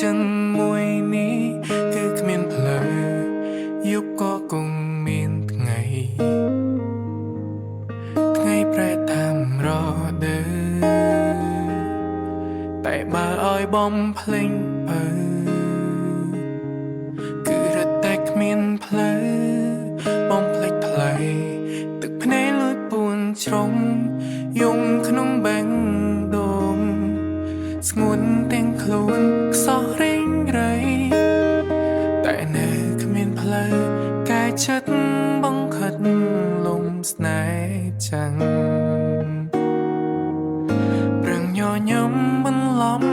ចិនមួយនេះគឺគ្មានផ្លូវយប់ក៏គង់មានថ្ងៃប្រែតាមរដូវតែបើឲ្យបំភ្លេងបើគឺរត់តែគ្មានផ្លូវបំភ្លេចថ្លៃទឹកភ្នែកលួចពួនជ្រុងយំក្នុងបេះដូងស្ងួនទាំងខ្លួនខ្សោះរេងរៃតែនៅគ្មានផ្លូវកាយចិត្តបង្ខិតលំស្នេហ៍ចាំងប្រឹងញញឹមបន្លំ